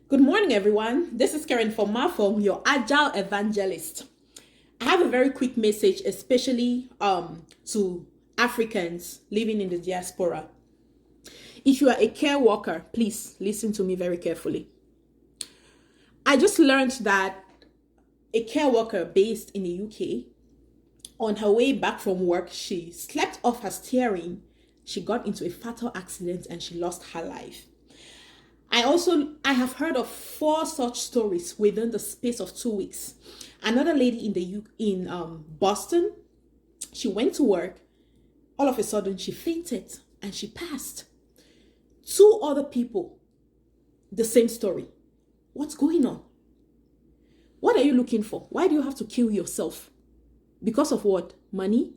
Good morning, everyone. This is Karen Fomafung, your Agile Evangelist. I have a very quick message, especially to Africans living in the diaspora. If you are a care worker, please listen to me very carefully. I just learned that a care worker based in the UK, on her way back from work, she slept off her steering, she got into a fatal accident, and she lost her life. I have heard of 4 such stories within the space of 2 weeks. Another lady in Boston, she went to work. All of a sudden, she fainted and she passed. 2 other people, the same story. What's going on? What are you looking for? Why do you have to kill yourself? Because of what? Money?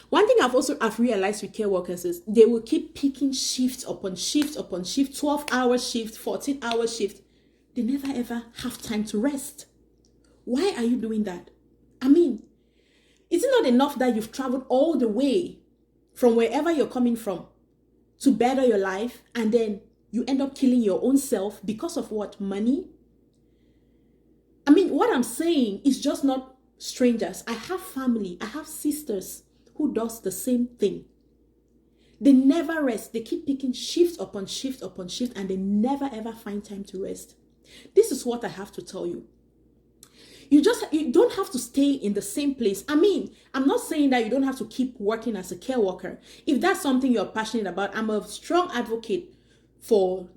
One thing I've realized with care workers is they will keep picking shift upon shift upon shift, 12-hour shift, 14-hour shift. They never ever have time to rest. Why are you doing that? I mean, is it not enough that you've traveled all the way from wherever you're coming from to better your life, and then you end up killing your own self because of what? Money? I mean, what I'm saying is just not strangers. I have family, I have sisters who does the same thing. They never rest. They keep picking shift upon shift upon shift, and they never ever find time to rest. This is what I have to tell you. You don't have to stay in the same place. I mean, I'm not saying that you don't have to keep working as a care worker. If that's something you're passionate about, I'm a strong advocate for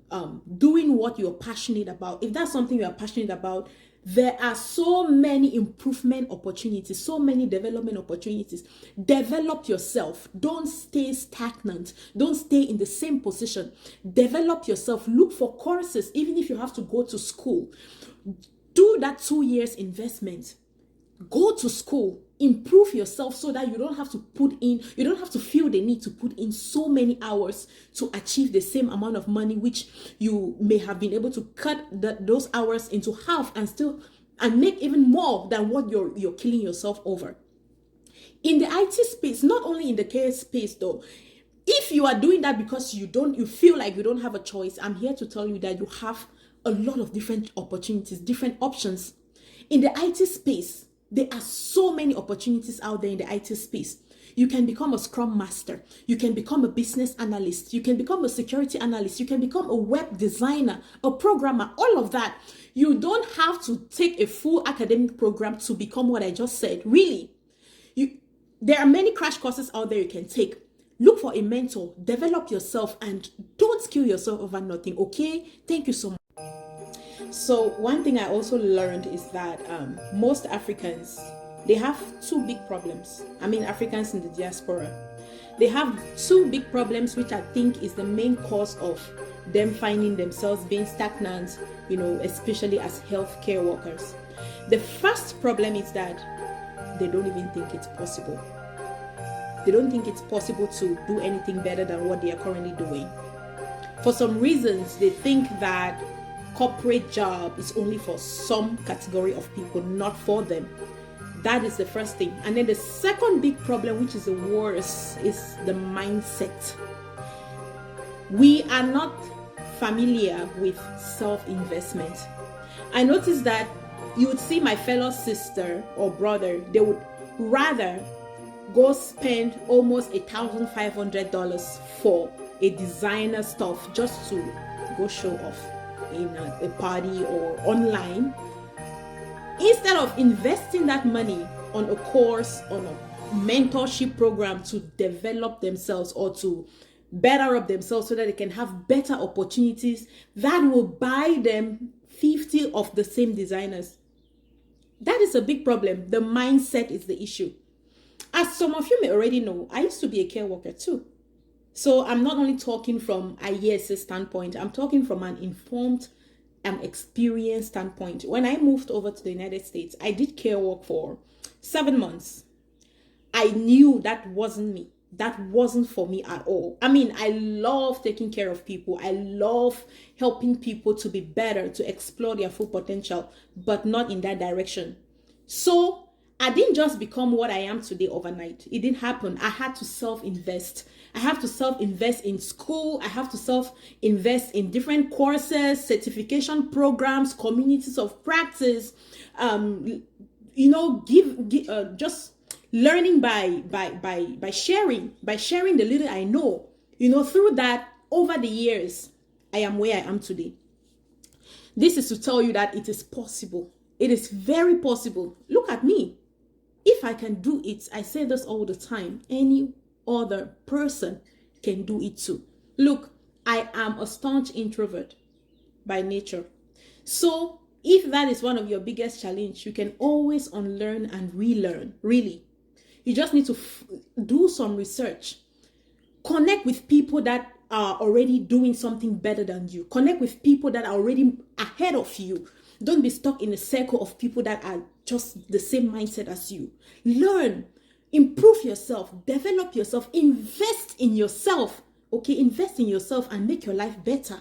doing what you're passionate about. If that's something you're passionate about, there are so many improvement opportunities, so many development opportunities. Develop yourself. Don't stay stagnant. Don't stay in the same position. Develop yourself. Look for courses, even if you have to go to school. Do that 2 years investment. Go to school. Improve yourself so that you don't have to feel the need to put in so many hours to achieve the same amount of money, which you may have been able to cut those hours into half and make even more than what you're killing yourself over. In the IT space, not only in the care space though, if you are doing that because you feel like you don't have a choice, I'm here to tell you that you have a lot of different opportunities, different options. In the IT space, there are so many opportunities out there in the IT space. You can become a Scrum Master. You can become a business analyst. You can become a security analyst. You can become a web designer, a programmer, all of that. You don't have to take a full academic program to become what I just said. Really, there are many crash courses out there you can take. Look for a mentor, develop yourself, and don't kill yourself over nothing, okay? Thank you so much. So one thing I also learned is that most Africans, they have 2 big problems. I mean, Africans in the diaspora, they have 2 big problems, which I think is the main cause of them finding themselves being stagnant, especially as healthcare workers. The first problem is that they don't even think it's possible. They don't think it's possible to do anything better than what they are currently doing. For some reasons, they think that corporate job is only for some category of people, not for them. That is the first thing. And then the second big problem, which is the worst, is the mindset. We are not familiar with self-investment. I noticed that you would see my fellow sister or brother, they would rather go spend almost $1,500 for a designer stuff just to go show off in a party or online, instead of investing that money on a course, on a mentorship program to develop themselves or to better up themselves so that they can have better opportunities that will buy them 50 of the same designers. That is a big problem. The mindset is the issue. As some of you may already know, I used to be a care worker too. So I'm not only talking from a IES standpoint, I'm talking from an informed and experienced standpoint. When I moved over to the United States, I did care work for 7 months. I knew that wasn't me. That wasn't for me at all. I mean, I love taking care of people. I love helping people to be better, to explore their full potential, but not in that direction. So I didn't just become what I am today overnight. It didn't happen. I had to self-invest. I have to self-invest in school. I have to self-invest in different courses, certification programs, communities of practice. Just learning by sharing the little I know. Through that, over the years, I am where I am today. This is to tell you that it is possible. It is very possible. Look at me. If I can do it, I say this all the time, any other person can do it too. Look, I am a staunch introvert by nature. So if that is one of your biggest challenge, you can always unlearn and relearn, really. You just need to do some research. Connect with people that are already doing something better than you. Connect with people that are already ahead of you. Don't be stuck in a circle of people that are just the same mindset as you. Learn, improve yourself, develop yourself, invest in yourself. Okay, invest in yourself and make your life better.